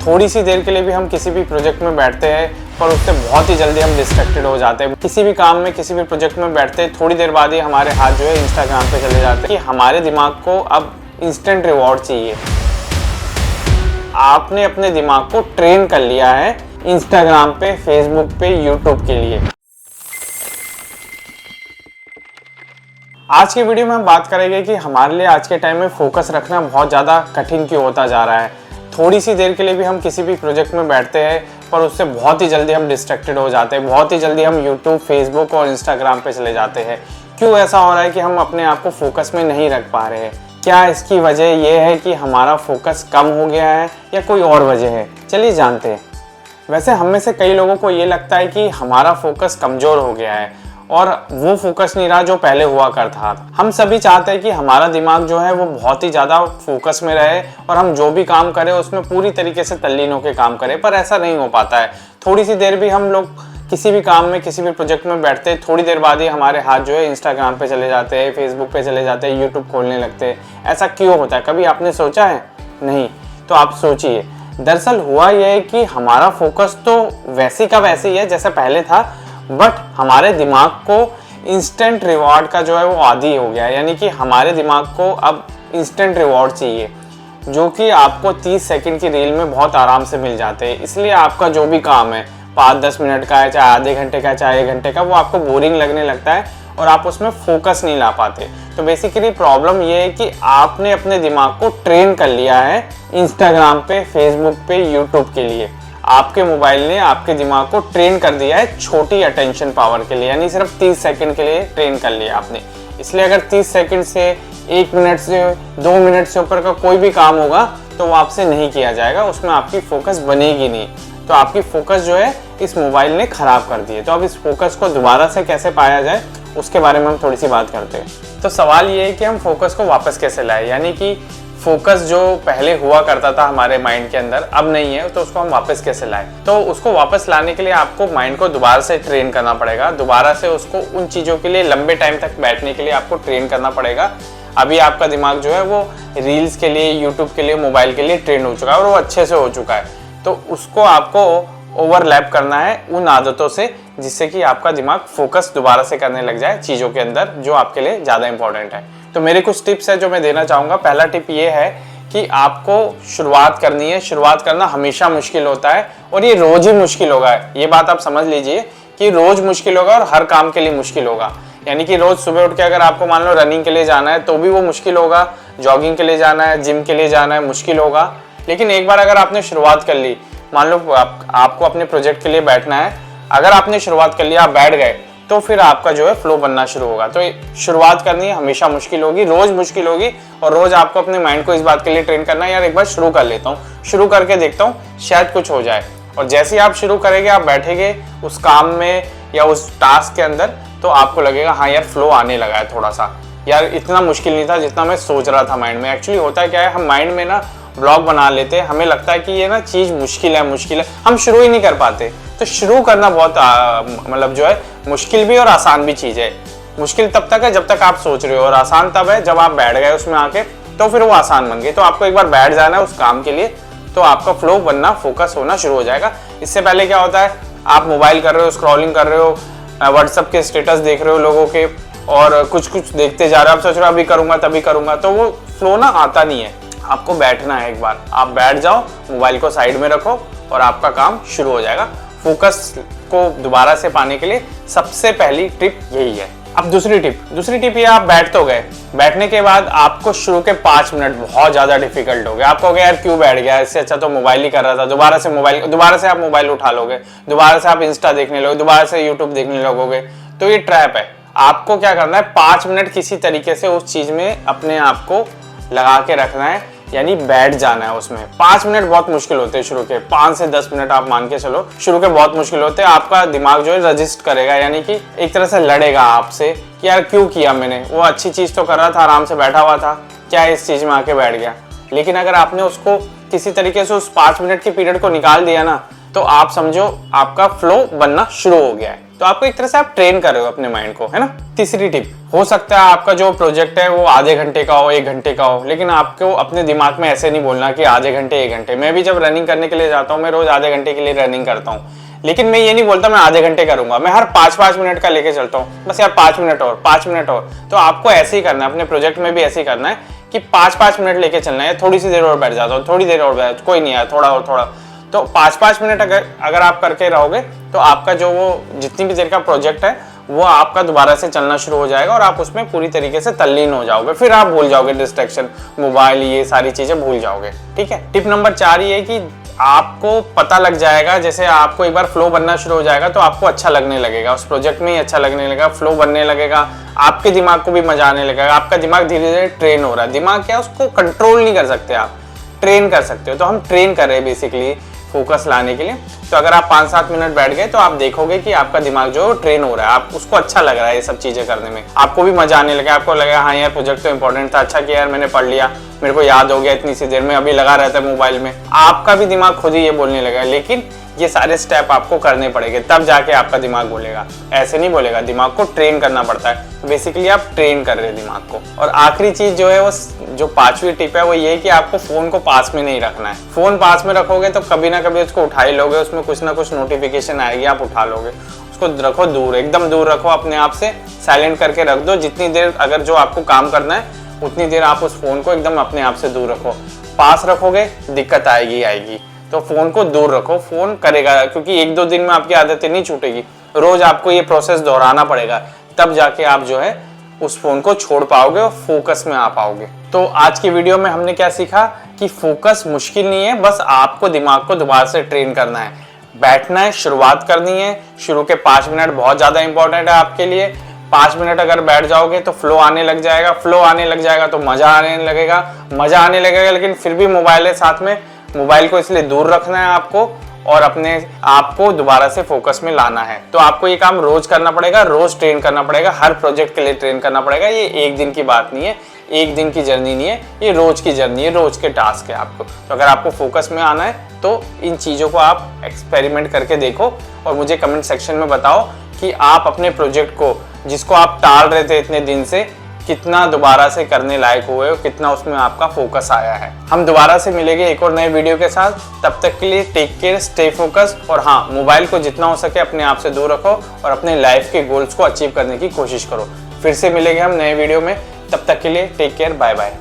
थोड़ी सी देर के लिए भी हम किसी भी प्रोजेक्ट में बैठते हैं पर उससे बहुत ही जल्दी हम डिस्ट्रैक्टेड हो जाते हैं। किसी भी काम में, किसी भी प्रोजेक्ट में बैठते हैं, थोड़ी देर बाद ही हमारे हाथ जो है इंस्टाग्राम पे चले जाते हैं कि हमारे दिमाग को अब इंस्टेंट रिवॉर्ड चाहिए। आपने अपने दिमाग को ट्रेन कर लिया है इंस्टाग्राम पे, फेसबुक पे, यूट्यूब के लिए। आज की वीडियो में हम बात करेंगे कि हमारे लिए आज के टाइम में फोकस रखना बहुत ज़्यादा कठिन क्यों होता जा रहा है। थोड़ी सी देर के लिए भी हम किसी भी प्रोजेक्ट में बैठते हैं पर उससे बहुत ही जल्दी हम डिस्ट्रैक्टेड हो जाते हैं, बहुत ही जल्दी हम यूट्यूब, फेसबुक और इंस्टाग्राम पे चले जाते हैं। क्यों ऐसा हो रहा है कि हम अपने आप को फोकस में नहीं रख पा रहे हैं? क्या इसकी वजह यह है कि हमारा फोकस कम हो गया है या कोई और वजह है? चलिए जानते हैं। वैसे हम में से कई लोगों को ये लगता है कि हमारा फोकस कमज़ोर हो गया है और वो फोकस नहीं रहा जो पहले हुआ करता था। हम सभी चाहते हैं कि हमारा दिमाग जो है वो बहुत ही ज़्यादा फोकस में रहे और हम जो भी काम करें उसमें पूरी तरीके से तल्लीन होकर काम करें, पर ऐसा नहीं हो पाता है। थोड़ी सी देर भी हम लोग किसी भी काम में, किसी भी प्रोजेक्ट में बैठते हैं, थोड़ी देर बाद ही हमारे हाथ जो है इंस्टाग्राम पे चले जाते हैं, फेसबुक पे चले जाते हैं, यूट्यूब खोलने लगते हैं। ऐसा क्यों होता है? कभी आपने सोचा है? नहीं तो आप सोचिए। दरअसल हुआ यह है कि हमारा फोकस तो वैसे का वैसे ही है जैसे पहले था, बट हमारे दिमाग को इंस्टेंट रिवॉर्ड का जो है वो आदी हो गया है। यानी कि हमारे दिमाग को अब इंस्टेंट रिवॉर्ड चाहिए जो कि आपको 30 सेकंड की रील में बहुत आराम से मिल जाते हैं। इसलिए आपका जो भी काम है 5-10 मिनट का है, चाहे आधे घंटे का है, चाहे 1 घंटे का, वो आपको बोरिंग लगने लगता है और आप उसमें फोकस नहीं ला पाते। तो बेसिकली प्रॉब्लम ये है कि आपने अपने दिमाग को ट्रेन कर लिया है इंस्टाग्राम पे, फेसबुक पे, यूट्यूब के लिए। आपके मोबाइल ने आपके दिमाग को ट्रेन कर दिया है छोटी अटेंशन पावर के लिए, यानी सिर्फ 30 सेकंड के लिए ट्रेन कर लिया आपने। इसलिए अगर 30 सेकंड से 1 मिनट से 2 मिनट से ऊपर का कोई भी काम होगा तो वो आपसे नहीं किया जाएगा, उसमें आपकी फोकस बनेगी नहीं। तो आपकी फोकस जो है इस मोबाइल ने खराब कर दी है। तो अब इस फोकस को दोबारा से कैसे पाया जाए उसके बारे में हम थोड़ी सी बात करते हैं। तो सवाल ये है कि हम फोकस को वापस कैसे लाएं, यानी कि फोकस जो पहले हुआ करता था हमारे माइंड के अंदर अब नहीं है, तो उसको हम वापस कैसे लाएं? तो उसको वापस लाने के लिए आपको माइंड को दोबारा से ट्रेन करना पड़ेगा। दोबारा से उसको उन चीज़ों के लिए लंबे टाइम तक बैठने के लिए आपको ट्रेन करना पड़ेगा। अभी आपका दिमाग जो है वो रील्स के लिए, यूट्यूब के लिए, मोबाइल के लिए ट्रेन हो चुका है और वो अच्छे से हो चुका है। तो उसको आपको ओवरलैप करना है उन आदतों से जिससे कि आपका दिमाग फोकस दोबारा से करने लग जाए चीज़ों के अंदर जो आपके लिए ज़्यादा इंपॉर्टेंट है। तो मेरे कुछ टिप्स है जो मैं देना चाहूँगा। पहला टिप ये है कि आपको शुरुआत करनी है। शुरुआत करना हमेशा मुश्किल होता है और ये रोज़ ही मुश्किल होगा। ये बात आप समझ लीजिए कि रोज़ मुश्किल होगा और हर काम के लिए मुश्किल होगा। यानी कि रोज़ सुबह उठ के अगर आपको मान लो रनिंग के लिए जाना है तो भी वो मुश्किल होगा, जॉगिंग के लिए जाना है, जिम के लिए जाना है, मुश्किल होगा। लेकिन एक बार अगर आपने शुरुआत कर ली, मान लो आपको अपने प्रोजेक्ट के लिए बैठना है, अगर आपने शुरुआत कर लिया, आप बैठ गए, तो फिर आपका जो है फ्लो बनना शुरू होगा। तो शुरुआत करनी है हमेशा मुश्किल होगी, रोज मुश्किल होगी और रोज आपको अपने माइंड को इस बात के लिए ट्रेन करना है, यार एक बार शुरू कर लेता हूँ, शुरू करके देखता हूँ, शायद कुछ हो जाए। और जैसे ही आप शुरू करेंगे, आप बैठेंगे उस काम में या उस टास्क के अंदर, तो आपको लगेगा हाँ यार फ्लो आने लगा है थोड़ा सा, यार इतना मुश्किल नहीं था जितना मैं सोच रहा था माइंड में। एक्चुअली होता क्या है, हम माइंड में ना ब्लॉग बना लेते हैं, हमें लगता है कि ये ना चीज़ मुश्किल है, हम शुरू ही नहीं कर पाते। तो शुरू करना बहुत मतलब जो है मुश्किल भी और आसान भी चीज़ है। मुश्किल तब तक है जब तक आप सोच रहे हो और आसान तब है जब आप बैठ गए उसमें आके, तो फिर वो आसान बन गई। तो आपको एक बार बैठ जाना है उस काम के लिए, तो आपका फ्लो बनना, फोकस होना शुरू हो जाएगा। इससे पहले क्या होता है, आप मोबाइल कर रहे हो, स्क्रॉलिंग कर रहे हो, व्हाट्सएप के स्टेटस देख रहे हो लोगों के और कुछ देखते जा रहे हो, आप सोच रहे हो अभी करूँगा तभी करूँगा, तो वो फ्लो ना आता नहीं है। आपको बैठना है, एक बार आप बैठ जाओ, मोबाइल को साइड में रखो और आपका काम शुरू हो जाएगा। फोकस को दोबारा से पाने के लिए सबसे पहली टिप यही है। अब दूसरी टिप ये, आप बैठ तो गए, बैठने के बाद आपको शुरू के 5 मिनट बहुत ज़्यादा डिफिकल्ट हो गए। आपको कहोगे यार क्यों बैठ गया, इससे अच्छा तो मोबाइल ही कर रहा था। दोबारा से आप मोबाइल उठा लोगे, दोबारा से आप इंस्टा देखने लगोगे, दोबारा से यूट्यूब देखने लगोगे। तो ये ट्रैप है। आपको क्या करना है, 5 मिनट किसी तरीके से उस चीज़ में अपने आप को लगा के रखना है, यानी बैठ जाना है उसमें। 5 मिनट बहुत मुश्किल होते हैं शुरू के, 5 से 10 मिनट आप मान के चलो, शुरू के बहुत मुश्किल होते हैं। आपका दिमाग जो है रजिस्ट करेगा, यानी कि एक तरह से लड़ेगा आपसे कि यार क्यों किया मैंने, वो अच्छी चीज़ तो कर रहा था, आराम से बैठा हुआ था, क्या इस चीज़ में आके बैठ गया। लेकिन अगर आपने उसको किसी तरीके से उस 5 मिनट के पीरियड को निकाल दिया ना, तो आप समझो आपका फ्लो बनना शुरू हो गया है। तो आपको एक तरह से आप ट्रेन कर रहे हो अपने माइंड को, है ना। तीसरी टिप, हो सकता है आपका जो प्रोजेक्ट है वो आधे घंटे का हो, 1 घंटे का हो, लेकिन आपको अपने दिमाग में ऐसे नहीं बोलना कि आधे घंटे 1 घंटे। मैं भी जब रनिंग करने के लिए जाता हूँ, मैं रोज आधे घंटे के लिए रनिंग करता हूँ, लेकिन मैं ये नहीं बोलता मैं आधे घंटे करूंगा, मैं हर 5-5 मिनट का लेके चलता हूँ, बस यार 5 मिनट और 5 मिनट और। तो आपको ऐसे ही करना है, अपने प्रोजेक्ट में भी ऐसे ही करना है कि 5-5 मिनट लेके चलना है। थोड़ी सी देर और बैठ जाता हूँ, थोड़ी देर और बैठ, कोई नहीं यार थोड़ा और थोड़ा। तो 5-5 मिनट अगर आप करके रहोगे तो आपका जो वो जितनी भी देर का प्रोजेक्ट है वो आपका दोबारा से चलना शुरू हो जाएगा और आप उसमें पूरी तरीके से तल्लीन हो जाओगे। फिर आप भूल जाओगे डिस्ट्रैक्शन, मोबाइल, ये सारी चीजें भूल जाओगे। ठीक है। टिप नंबर 4 ये है कि आपको पता लग जाएगा, जैसे आपको एक बार फ्लो बनना शुरू हो जाएगा तो आपको अच्छा लगने लगेगा, उस प्रोजेक्ट में ही अच्छा लगने लगेगा, फ्लो बनने लगेगा, आपके दिमाग को भी मजा आने लगेगा। आपका दिमाग धीरे धीरे ट्रेन हो रहा है। दिमाग क्या है, उसको कंट्रोल नहीं कर सकते, आप ट्रेन कर सकते हो। तो हम ट्रेन कर रहे हैं बेसिकली फोकस लाने के लिए। तो अगर आप 5-7 मिनट बैठ गए तो आप देखोगे कि आपका दिमाग जो है ट्रेन हो रहा है, आप उसको अच्छा लग रहा है ये सब चीजें करने में, आपको भी मजा आने लगा, आपको लगा हाँ यार प्रोजेक्ट तो इंपॉर्टेंट था, अच्छा किया यार मैंने पढ़ लिया, मेरे को याद हो गया इतनी सी देर में, अभी लगा रहता है मोबाइल में। आपका भी दिमाग खुद ही ये बोलने लगा। लेकिन ये सारे स्टेप आपको करने पड़ेंगे, तब जाके आपका दिमाग बोलेगा, ऐसे नहीं बोलेगा। दिमाग को ट्रेन करना पड़ता है। बेसिकली आप ट्रेन कर रहे हैं दिमाग को। और आखिरी चीज जो है वो जो 5वीं टिप है वो ये कि आपको फोन को पास में नहीं रखना है। फोन पास में रखोगे तो कभी ना कभी उसको उठा ही लोगे, उसमें कुछ ना कुछ नोटिफिकेशन आएगी, आप उठा लोगे। उसको रखो दूर, एकदम दूर रखो, अपने आप से साइलेंट करके रख दो। जितनी देर अगर जो आपको काम करना है उतनी देर आप उस फोन को एकदम अपने आप से दूर रखो। पास रखोगे दिक्कत आएगी। तो फोन को दूर रखो, फोन करेगा, क्योंकि 1-2 दिन में आपकी आदतें नहीं छूटेगी, रोज आपको ये प्रोसेस दोहराना पड़ेगा, तब जाके आप जो है उस फोन को छोड़ पाओगे और फोकस में आ पाओगे। तो आज की वीडियो में हमने क्या सीखा कि फोकस मुश्किल नहीं है, बस आपको दिमाग को दोबारा से ट्रेन करना है, बैठना है, शुरुआत करनी है। शुरू के 5 मिनट बहुत ज्यादा इंपॉर्टेंट है आपके लिए। 5 मिनट अगर बैठ जाओगे तो फ्लो आने लग जाएगा, फ्लो आने लग जाएगा तो मजा आने लगेगा। लेकिन फिर भी मोबाइल है साथ में, मोबाइल को इसलिए दूर रखना है आपको और अपने आप को दोबारा से फोकस में लाना है। तो आपको ये काम रोज करना पड़ेगा, रोज ट्रेन करना पड़ेगा, हर प्रोजेक्ट के लिए ट्रेन करना पड़ेगा। ये एक दिन की बात नहीं है, एक दिन की जर्नी नहीं है, ये रोज की जर्नी है, रोज के टास्क है आपको। तो अगर आपको फोकस में आना है तो इन चीजों को आप एक्सपेरिमेंट करके देखो और मुझे कमेंट सेक्शन में बताओ कि आप अपने प्रोजेक्ट को, जिसको आप टाल रहे थे इतने दिन से, कितना दोबारा से करने लायक हुए हो, कितना उसमें आपका फोकस आया है। हम दोबारा से मिलेंगे एक और नए वीडियो के साथ। तब तक के लिए टेक केयर, स्टे फोकस। और हाँ, मोबाइल को जितना हो सके अपने आप से दूर रखो और अपने लाइफ के गोल्स को अचीव करने की कोशिश करो। फिर से मिलेंगे हम नए वीडियो में, तब तक के लिए टेक केयर, बाय बाय।